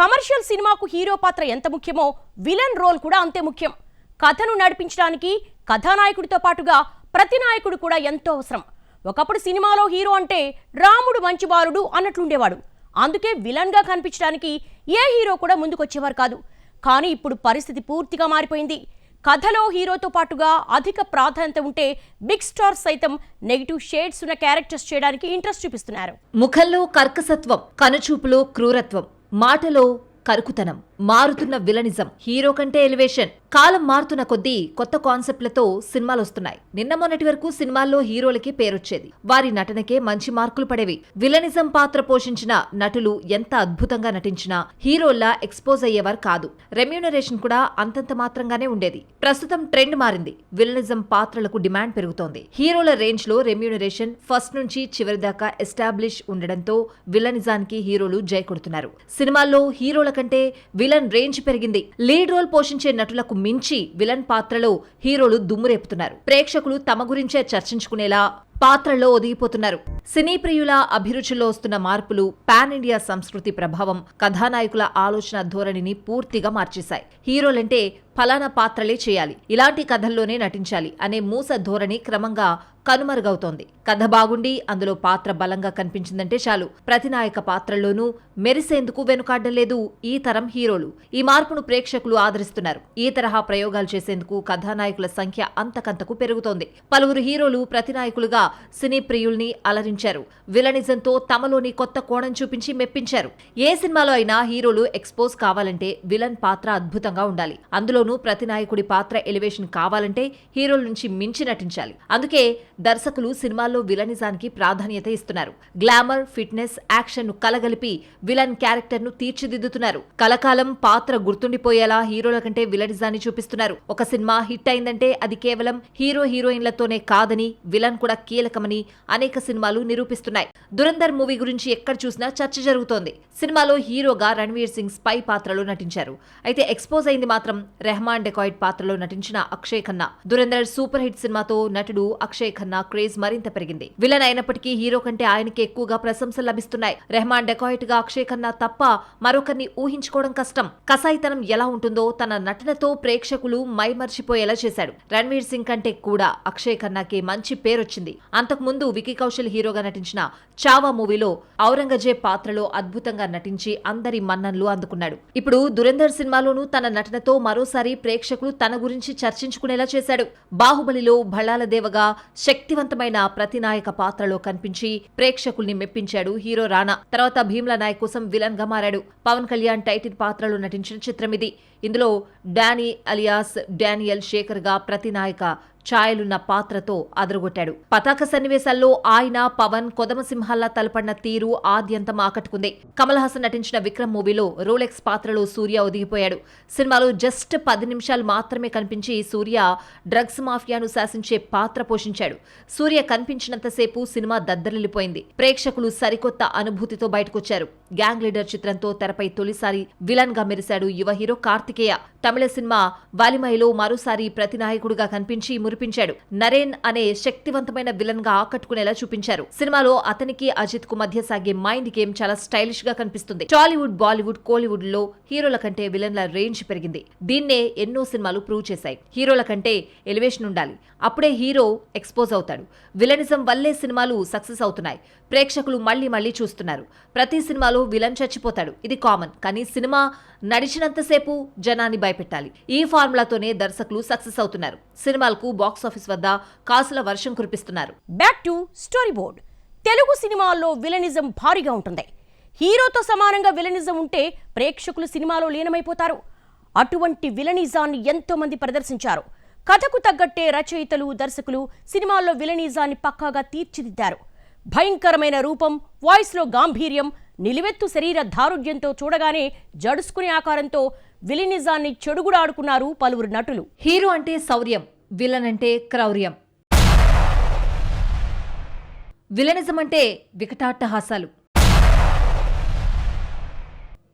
Commercial సినిమాకు hero పాత్ర ఎంత ముఖ్యమో విలన్ రోల్ కూడా అంతే ముఖ్యం. కథను నడిపించడానికి కథానాయకుడితో పాటుగా ప్రతి నాయకుడు కూడా ఎంతో అవసరం. ఒకప్పుడు సినిమాలో హీరో అంటే రాముడు మంచి బాలుడు అన్నట్లుండేవాడు. అందుకే విలన్గా కనిపించడానికి ఏ హీరో కూడా ముందుకొచ్చేవారు కాదు. కానీ ఇప్పుడు పరిస్థితి పూర్తిగా మారిపోయింది. కథలో హీరోతో పాటుగా అధిక ప్రాధాన్యత ఉంటే బిగ్ స్టార్స్ సైతం నెగిటివ్ షేడ్స్ ఉన్న క్యారెక్టర్స్ చేయడానికి ఇంట్రెస్ట్ చూపిస్తున్నారు. ముఖంలో కర్కసత్వం, కనుచూపులో క్రూరత్వం, మాటలో కరుకుతనం, మారుతున్న విలనిజం, హీరో కంటే ఎలివేషన్. కాలం మారుతున్న కొద్దీ కొత్త కాన్సెప్ట్లతో సినిమాలు వస్తున్నాయి. నిన్న మొన్నటి వరకు సినిమాల్లో హీరోలకి పేరొచ్చేది, వారి నటనకే మంచి మార్కులు పడేవి. విలనిజం పాత్ర పోషించిన నటులు ఎంత అద్భుతంగా నటించినా హీరోల్లా ఎక్స్పోజ్ అయ్యేవారు కాదు. రెమ్యూనరేషన్ కూడా అంతంత మాత్రంగానే ఉండేది. ప్రస్తుతం ట్రెండ్ మారింది. విలనిజం పాత్రలకు డిమాండ్ పెరుగుతోంది. హీరోల రేంజ్ లో రెమ్యూనరేషన్ ఫస్ట్ నుంచి చివరి దాకా ఎస్టాబ్లిష్ ఉండడంతో విలనిజానికి హీరోలు జై కొడుతున్నారు. సినిమాల్లో హీరోల కంటే విలన్ రేంజ్ పెరిగింది. లీడ్ రోల్ పోషించే నటులకు మించి విలన్ పాత్రలో హీరోలు దుమ్మురేపుతున్నారు. ప్రేక్షకులు తమ గురించే చర్చించుకునేలా పాత్రల్లో ఒదిగిపోతున్నారు. సినీ ప్రియుల అభిరుచిలో వస్తున్న మార్పులు, పాన్ ఇండియా సంస్కృతి ప్రభావం కథానాయకుల ఆలోచన ధోరణిని పూర్తిగా మార్చేశాయి. హీరోలంటే ఫలానా పాత్రలే చేయాలి, ఇలాంటి కథల్లోనే నటించాలి అనే మూస ధోరణి క్రమంగా కనుమరుగవుతోంది. కథ బాగుండి అందులో పాత్ర బలంగా కనిపించిందంటే చాలు, ప్రతినాయక పాత్రల్లోనూ మెరిసేందుకు వెనుకాడ్డలేదు ఈ తరం హీరోలు. ఈ మార్పును ప్రేక్షకులు ఆదరిస్తున్నారు. ఈ తరహా ప్రయోగాలు చేసేందుకు కథానాయకుల సంఖ్య అంతకంతకు పెరుగుతోంది. పలువురు హీరోలు ప్రతినాయకులుగా సినీ ప్రియుల్ని అలరించారు. విలనిజంతో తమలోని కొత్త కోణం చూపించి మెప్పించారు. ఏ సినిమాలో అయినా హీరోలు ఎక్స్పోజ్ కావాలంటే విలన్ పాత్ర అద్భుతంగా ఉండాలి. అందులోనూ ప్రతినాయకుడి పాత్ర ఎలివేషన్ కావాలంటే హీరోల నుంచి మించి నటించాలి. అందుకే దర్శకులు సినిమాల్లో విలనిజానికి ప్రాధాన్యత ఇస్తున్నారు. గ్లామర్, ఫిట్నెస్, యాక్షన్ ను కలగలిపి విలన్ క్యారెక్టర్ ను తీర్చిదిద్దుతున్నారు. కలకాలం పాత్ర గుర్తుండిపోయేలా హీరోల కంటే విలనిజాన్ని చూపిస్తున్నారు. ఒక సినిమా హిట్ అయిందంటే అది కేవలం హీరో హీరోయిన్లతోనే కాదని, విలన్ కూడా కీలకమని అనేక సినిమాలు నిరూపిస్తున్నాయి. దురంధర్ మూవీ గురించి ఎక్కడ చూసినా చర్చ జరుగుతోంది. సినిమాలో హీరోగా రణ్వీర్ సింగ్ స్పై పాత్రలో నటించారు. అయితే ఎక్స్పోజ్ అయింది మాత్రం రెహమాన్ డెకాయిడ్ పాత్రలో నటించిన అక్షయ్ ఖన్నా. దురంధర్ సూపర్ హిట్ సినిమాతో నటుడు అక్షయ్ ఖన్నా క్రేజ్ మరింత పెరిగింది. విలన్ అయినప్పటికీ హీరో కంటే ఆయనకి ఎక్కువగా ప్రశంసలు లభిస్తున్నాయి. రెహమాన్ డెకాయిట్ గా అక్షయ్ ఖన్నా తప్ప మరొకరిని ఊహించుకోవడం కష్టం. కసాయితనం ఎలా ఉంటుందో తన నటనతో ప్రేక్షకులు మైమర్చిపోయేలా చేశాడు. రణ్వీర్ సింగ్ కంటే కూడా అక్షయ్ ఖన్నాకి మంచి పేరొచ్చింది. అంతకుముందు వికీ కౌశల్ హీరోగా నటించిన చావా మూవీలో ఔరంగజేబ్ పాత్రలో అద్భుతంగా నటించి అందరి మన్ననలు అందుకున్నాడు. ఇప్పుడు దురంధర్ సినిమాలోనూ తన నటనతో మరోసారి ప్రేక్షకులు తన గురించి చర్చించుకునేలా చేశాడు. బాహుబలిలో భళాల దేవగా శక్తివంతమైన ప్రతినాయక పాత్రలో కనిపించి ప్రేక్షకుల్ని మెప్పించాడు హీరో రానా. తర్వాత భీమ్లా నాయక్ కోసం విలన్ గా మారాడు. పవన్ కళ్యాణ్ టైటిల్ పాత్రలో నటించిన చిత్రం ఇది. ఇందులో డానీ అలియాస్ డానియల్ శేఖర్ గా ప్రతినాయక ఛాయలున్న పాత్రతో అదరగొట్టాడు. పతాక సన్నివేశాల్లో ఆయన, పవన్ కొదమసింహల్లా తలపడిన తీరు ఆద్యంతం ఆకట్టుకుంది. కమల్ హాసన్ నటించిన విక్రమ్ మూవీలో రోలెక్స్ పాత్రలో సూర్య ఒదిగిపోయాడు. సినిమాలో జస్ట్ 10 నిమిషాలు మాత్రమే కనిపించి సూర్య డ్రగ్స్ మాఫియాను శాసించే పాత్ర పోషించాడు. సూర్య కనిపించినంతసేపు సినిమా దద్దరిల్లిపోయింది. ప్రేక్షకులు సరికొత్త అనుభూతితో బయటకొచ్చారు. గ్యాంగ్ లీడర్ చిత్రంతో తెరపై తొలిసారి విలన్ గా మెరిశాడు యువ హీరో కార్తికేయ. తమిళ సినిమా వాలిమైలో మరోసారి ప్రతినాయకుడిగా కనిపించి మురిపించాడు. నరేన్ అనే శక్తివంతమైన విలన్ గా ఆకట్టుకునేలా చూపించారు. సినిమాలో అతనికి అజిత్ కు మధ్య సాగే మైండ్ గేమ్ చాలా స్టైలిష్ గా కనిపిస్తుంది. టాలీవుడ్, బాలీవుడ్, కోలీవుడ్ లో హీరోల కంటే విలన్ల రేంజ్ పెరిగింది. దీన్నే ఎన్నో సినిమాలు ప్రూవ్ చేశాయి. హీరోల కంటే ఎలివేషన్ ఉండాలి, అప్పుడే హీరో ఎక్స్పోజ్ అవుతాడు. విలనిజం వల్లే సినిమాలు సక్సెస్ అవుతున్నాయి. ప్రేక్షకులు మళ్లీ మళ్లీ చూస్తున్నారు. ప్రతి సినిమాలో విలన్ చచ్చిపోతాడు, ఇది కామన్. కానీ సినిమా నడిచినంతసేపు జనాన్ని భయపెట్టాలి. ఈ ఫార్ములాతోనే దర్శకులు సక్సెస్ అవుతున్నారు. సినిమాలకు బాక్సాఫీస్ వద్ద కాసుల వర్షం కురిపిస్తున్నారు. Back to story board. Telugu సినిమాల్లో విలనిజం భారీగా ఉంటుంది. హీరోతో సమానంగా విలనిజం ఉంటే ప్రేక్షకులు సినిమాలో లీనమైపోతారు. అటువంటి విలనిజాన్ని ఎంతో మంది ప్రదర్శించారు. కథకు తగ్గట్టే రచయితలు, దర్శకులు సినిమాల్లో విలనిజాన్ని పక్కాగా తీర్చిదిద్దారు. భయంకరమైన రూపం, వాయిస్లో గాంభీర్యం, నిలువెత్తు శరీర దారుఢ్యంతో చూడగానే జడుసుకునే ఆకారంతో విలనిజాన్ని చెడుగుడాడుకున్నారు పలువురు నటులు. హీరో అంటే శౌర్యం, విలన్ అంటే క్రౌర్యం. విలనిజం అంటే వికటాట్టహాసాలు.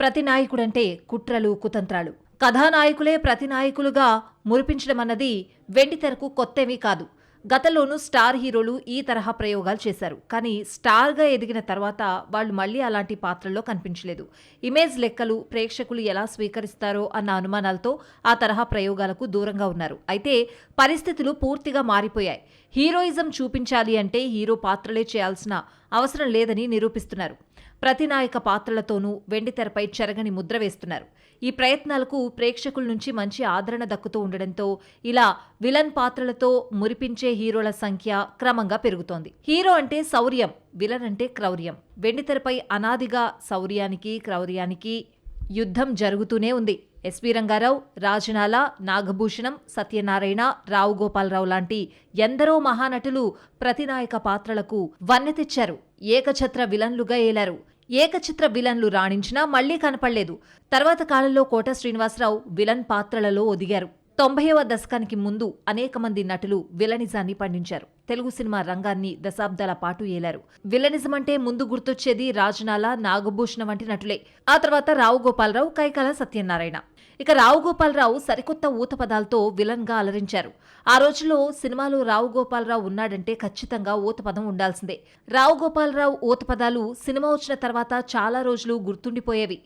ప్రతినాయకుడంటే కుట్రలు, కుతంత్రాలు. కథానాయకులే ప్రతినాయకులుగా మురిపించడం అన్నది వెండితెరకు కొత్తేమీ కాదు. గతంలోనూ స్టార్ హీరోలు ఈ తరహా ప్రయోగాలు చేశారు. కానీ స్టార్గా ఎదిగిన తర్వాత వాళ్ళు మళ్లీ అలాంటి పాత్రల్లో కనిపించలేదు. ఇమేజ్ లెక్కలు ప్రేక్షకులు ఎలా స్వీకరిస్తారో అన్న అనుమానాలతో ఆ తరహా ప్రయోగాలకు దూరంగా ఉన్నారు. అయితే పరిస్థితులు పూర్తిగా మారిపోయాయి. హీరోయిజం చూపించాలి అంటే హీరో పాత్రలే చేయాల్సిన అవసరం లేదని నిరూపిస్తున్నారు. ప్రతినాయక పాత్రలతోనూ వెండితెరపై చెరగని ముద్ర వేస్తున్నారు. ఈ ప్రయత్నాలకు ప్రేక్షకుల నుంచి మంచి ఆదరణ దక్కుతూ ఉండడంతో ఇలా విలన్ పాత్రలతో మురిపించే హీరోల సంఖ్య క్రమంగా పెరుగుతోంది. హీరో అంటే శౌర్యం, విలన్ అంటే క్రౌర్యం. వెండితెరపై అనాదిగా శౌర్యానికి క్రౌర్యానికి యుద్ధం జరుగుతూనే ఉంది. ఎస్వి రంగారావు, రాజనాల, నాగభూషణం, సత్యనారాయణ, రావు గోపాలరావు లాంటి ఎందరో మహానటులు ప్రతినాయక పాత్రలకు వన్నె తెచ్చారు. ఏకఛత్ర విలన్లుగా ఏలారు. ఏకచిత్ర విలన్లు రాణించినా మళ్లీ కనపడలేదు. తర్వాత కాలంలో కోట శ్రీనివాసరావు విలన్ పాత్రలలో ఒదిగారు. 90వ దశకానికి ముందు అనేక మంది నటులు విలనిజాన్ని పండించారు. తెలుగు సినిమా రంగాన్ని దశాబ్దాల పాటు ఏలారు. విలనిజం అంటే ముందు గుర్తొచ్చేది రాజనాల, నాగభూషణ వంటి నటులే. ఆ తర్వాత రావు గోపాలరావు, కైకాల సత్యనారాయణ. ఇక రావు గోపాలరావు సరికొత్త ఊత పదాలతో విలన్ గా అలరించారు. ఆ రోజుల్లో సినిమాలో రావు గోపాలరావు ఉన్నాడంటే ఖచ్చితంగా ఊతపదం ఉండాల్సిందే. రావు గోపాలరావు ఊతపదాలు సినిమా వచ్చిన తర్వాత చాలా రోజులు గుర్తుండిపోయేవి.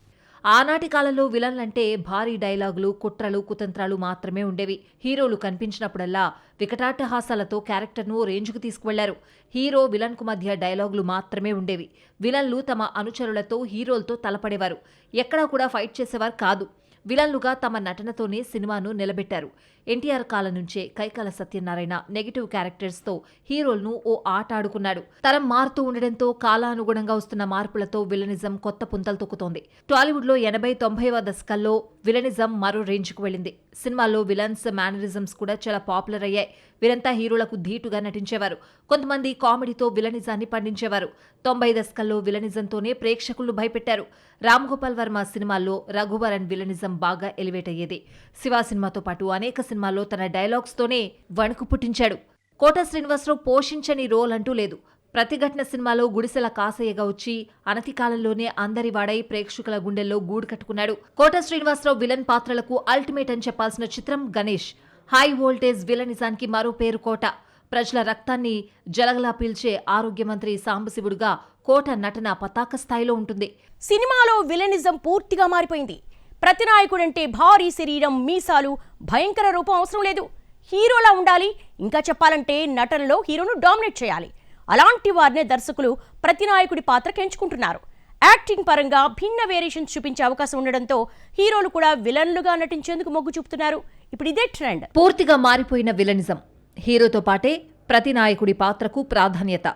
ఆనాటి కాలంలో విలన్లంటే భారీ డైలాగులు, కుట్రలు, కుతంత్రాలు మాత్రమే ఉండేవి. హీరోలు కనిపించినప్పుడల్లా వికటాటహాసాలతో క్యారెక్టర్ను రేంజ్కు తీసుకువెళ్లారు. హీరో విలన్కు మధ్య డైలాగులు మాత్రమే ఉండేవి. విలన్లు తమ అనుచరులతో, హీరోలతో తలపడేవారు. ఎక్కడా కూడా ఫైట్ చేసేవారు కాదు. విలన్లుగా తమ నటనతోనే సినిమాను నిలబెట్టారు. ఎన్టీఆర్ కాలం నుంచే కైకాల సత్యనారాయణ నెగటివ్ క్యారెక్టర్స్తో హీరోలను ఓ ఆట ఆడుకున్నాడు. తరం మారుతూ ఉండడంతో కాలానుగుణంగా వస్తున్న మార్పులతో విలనిజం కొత్త పుంతలు తొక్కుతోంది. టాలీవుడ్లో 80-90వ దశకాల్లో విలనిజం మరో రేంజ్కు వెళ్ళింది. సినిమాల్లో విలన్స్ మేనరిజమ్స్ కూడా చాలా పాపులర్ అయ్యాయి. వీరంతా హీరోలకు ధీటుగా నటించేవారు. కొంతమంది కామెడీతో విలనిజాన్ని పండించేవారు. 90 దశకాల్లో విలనిజంతోనే ప్రేక్షకులు భయపెట్టారు. రామ్ గోపాల్ వర్మ సినిమాల్లో రఘువరన్ విలనిజం బాగా ఎలివేట్ అయ్యేది. శివ సినిమాతో పాటు అనేక సినిమాల్లో తన డైలాగ్స్తోనే వణుకు పుట్టించాడు. కోట శ్రీనివాసరావు పోషించని రోల్ అంటూ లేదు. ప్రతిఘటన సినిమాలో గుడిసెల కాసయ్యగా వచ్చి అనతి కాలంలోనే అందరి వాడై ప్రేక్షకుల గుండెల్లో గూడు కట్టుకున్నాడు. కోట శ్రీనివాసరావు విలన్ పాత్రలకు అల్టిమేట్ అని చెప్పాల్సిన చిత్రం గణేష్. హై వోల్టేజ్ విలనిజానికి మరో పేరు కోట. ప్రజల రక్తాన్ని జలగలా పీల్చే ఆరోగ్య మంత్రి సాంబశివుడుగా కోట నటన పతాక స్థాయిలో ఉంటుంది. సినిమాలో విలనిజం పూర్తిగా మారిపోయింది. ప్రతినాయకుడంటే భారీ శరీరం, మీసాలు, భయంకర రూపం అవసరం లేదు. హీరోలా ఉండాలి. ఇంకా చెప్పాలంటే నటనలో హీరోను డామినేట్ చేయాలి. అలాంటి వారినే దర్శకులు ప్రతినాయకుడి పాత్రకు ఎంచుకుంటున్నారు. యాక్టింగ్ పరంగా భిన్న వేరియేషన్స్ చూపించే అవకాశం ఉండడంతో హీరోలు కూడా విలన్లుగా నటించేందుకు మొగ్గు చూపుతున్నారు. ఇప్పుడు ఇదే ట్రెండ్. పూర్తిగా మారిపోయిన విలనిజం. హీరోతో పాటే ప్రతినాయకుడి పాత్రకు ప్రాధాన్యత.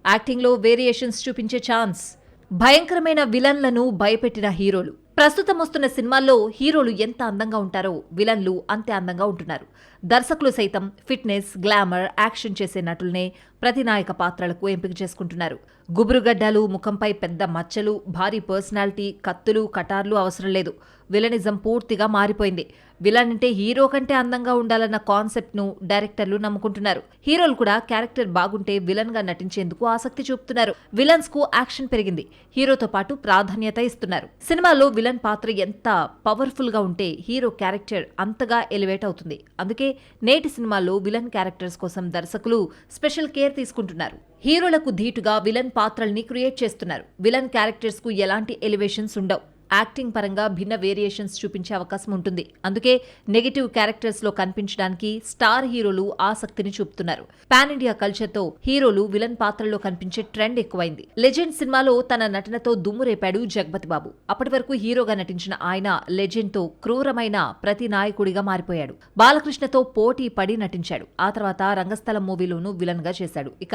యాక్టింగ్లో వేరియేషన్స్ చూపించే ఛాన్స్. భయంకరమైన విలన్లను భయపెట్టిన హీరోలు. ప్రస్తుతం వస్తున్న సినిమాల్లో హీరోలు ఎంత అందంగా ఉంటారో విలన్లు అంతే అందంగా ఉంటున్నారు. దర్శకులు సైతం ఫిట్నెస్, గ్లామర్, యాక్షన్ చేసే నటుల్నే ప్రతినాయక పాత్రలకు ఎంపిక చేసుకుంటున్నారు. గుబురుగడ్డలు, ముఖంపై పెద్ద మచ్చలు, భారీ పర్సనాలిటీ, కత్తులు, కటార్లు అవసరం లేదు. విలనిజం పూర్తిగా మారిపోయింది. విలన్ అంటే హీరో కంటే అందంగా ఉండాలన్న కాన్సెప్ట్ను డైరెక్టర్లు నమ్ముకుంటున్నారు. హీరోలు కూడా క్యారెక్టర్ బాగుంటే విలన్ గా నటించేందుకు ఆసక్తి చూపుతున్నారు. విలన్స్ కు యాక్షన్ పెరిగింది. హీరోతో పాటు ప్రాధాన్యత ఇస్తున్నారు. సినిమాలో విలన్ పాత్ర ఎంత పవర్ఫుల్ గా ఉంటే హీరో క్యారెక్టర్ అంతగా ఎలివేట్ అవుతుంది. అందుకే నేటి సినిమాల్లో విలన్ క్యారెక్టర్స్ కోసం దర్శకులు స్పెషల్ కేర్ తీసుకుంటున్నారు. హీరోలకు ధీటుగా విలన్ పాత్రల్ని క్రియేట్ చేస్తున్నారు. విలన్ క్యారెక్టర్స్ కు ఎలాంటి ఎలివేషన్స్ ఉండవు. యాక్టింగ్ పరంగా భిన్న వేరియేషన్స్ చూపించే అవకాశం ఉంటుంది. అందుకే నెగటివ్ క్యారెక్టర్స్ లో కనిపించడానికి స్టార్ హీరోలు ఆసక్తిని చూపుతున్నారు. పాన్ ఇండియా కల్చర్ తో హీరోలు విలన్ పాత్రల్లో కనిపించే ట్రెండ్ ఎక్కువైంది. లెజెండ్ సినిమాలో తన నటనతో దుమ్ము రేపాడు జగపతి బాబు. అప్పటి వరకు హీరోగా నటించిన ఆయన లెజెండ్ తో క్రూరమైన ప్రతి నాయకుడిగా మారిపోయాడు. బాలకృష్ణతో పోటీ పడి నటించాడు. ఆ తర్వాత రంగస్థలం మూవీలోనూ విలన్ గా చేశాడు. ఇక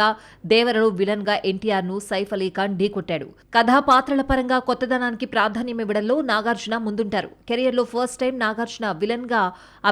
దేవరలో విలన్ గా ఎన్టీఆర్ ను సైఫ్ అలీ ఖాన్ ఢీకొట్టాడు. కథాపాత్రల పరంగా కొత్తదనానికి ప్రాధాన్యం ఇవ్వడంలో నాగార్జున ముందుంటారు. కెరియర్లో ఫస్ట్ టైం నాగార్జున విలన్ గా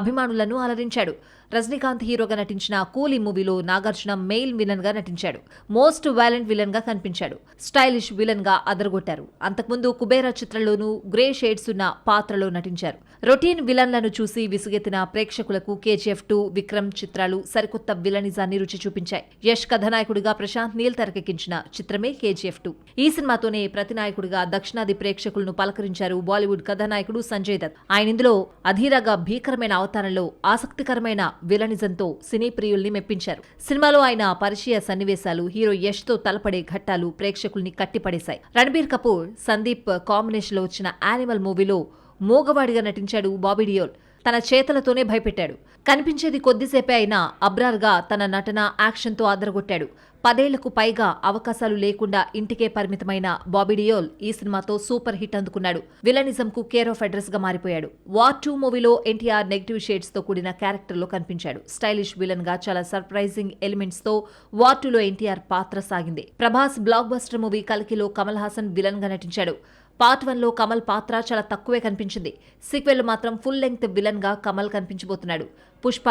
అభిమానులను అలరించాడు. రజనీకాంత్ హీరోగా నటించిన కూలీ మూవీలో నాగార్జున మెయిల్ విలన్ గా నటించాడు. మోస్ట్ వైలెంట్ విలన్ గా కనిపించాడు. స్టైలిష్ విలన్ గా అదరగొట్టారు. అంతకుముందు కుబేరా చిత్రంలోనూ గ్రే షేడ్స్ ఉన్న పాత్రలో నటించారు. రొటీన్ విలన్లను చూసి విసుగెత్తిన ప్రేక్షకులకు KGF 2, విక్రమ్ చిత్రాలు సరికొత్త విలనిజాన్ని రుచి చూపించాయి. యష్ కథానాయకుడిగా ప్రశాంత్ నీల్ తెరకెక్కించిన చిత్రమే KGF 2. ఈ సినిమాతోనే ప్రతినాయకుడిగా దక్షిణాది ప్రేక్షకులను పలకరించారు బాలీవుడ్ కథానాయకుడు సంజయ్ దత్. ఆయన ఇందులో అధీరగా భీకరమైన అవతారంలో ఆసక్తికరమైన విలనిజంతో సినీ ప్రియుల్ని మెప్పించారు. సినిమాలో ఆయన పరిచయ సన్నివేశాలు, హీరో యష్ తో తలపడే ఘట్టాలు ప్రేక్షకుల్ని కట్టిపడేశాయి. రణబీర్ కపూర్, సందీప్ కాంబినేషన్లో వచ్చిన యానిమల్ మూవీలో మూగవాడిగా నటించాడు బాబీ డియోల్. తన చేతలతోనే భయపెట్టాడు. కనిపించేది కొద్దిసేపే అయినా అబ్రార్గా తన నటన, యాక్షన్తో అదరగొట్టాడు. 10 ఏళ్లకు పైగా అవకాశాలు లేకుండా ఇంటికే పరిమితమైన బాబీ డియోల్ ఈ సినిమాతో సూపర్ హిట్ అందుకున్నాడు. విలనిజంకు కేర్ ఆఫ్ అడ్రస్ గా మారిపోయాడు. వార్ 2 మూవీలో ఎన్టీఆర్ నెగిటివ్ షేడ్స్ తో కూడిన క్యారెక్టర్లో కనిపించాడు. స్టైలిష్ విలన్ గా చాలా సర్ప్రైజింగ్ ఎలిమెంట్స్ తో వార్ 2లో ఎన్టీఆర్ పాత్ర సాగింది. ప్రభాస్ బ్లాక్ బస్టర్ మూవీ కల్కిలో కమల్ హాసన్ విలన్ గా నటించాడు. పార్ట్ 1లో కమల్ పాత్ర చాలా తక్కువే కనిపించింది. సీక్వెల్ మాత్రం ఫుల్ లెంగ్త్ విలన్ గా కమల్ కనిపించబోతున్నాడు. పుష్ప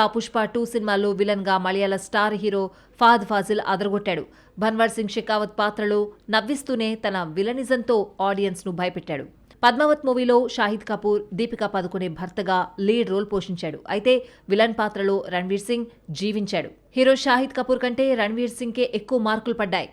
2 సినిమాల్లో విలన్ గా మలయాళ స్టార్ హీరో ఫహద్ ఫాజిల్ అదరగొట్టాడు. భన్వర్ సింగ్ షెకావత్ పాత్రలో నవ్విస్తూనే తన విలనిజంతో ఆడియన్స్ ను భయపెట్టాడు. పద్మావత్ మూవీలో షాహిద్ కపూర్, దీపికా పదుకొనే భర్తగా లీడ్ రోల్ పోషించాడు. అయితే విలన్ పాత్రలో రణ్వీర్ సింగ్ జీవించాడు. హీరో షాహిద్ కపూర్ కంటే రణ్వీర్ సింగ్ కే ఎక్కువ మార్కులు పడ్డాయి.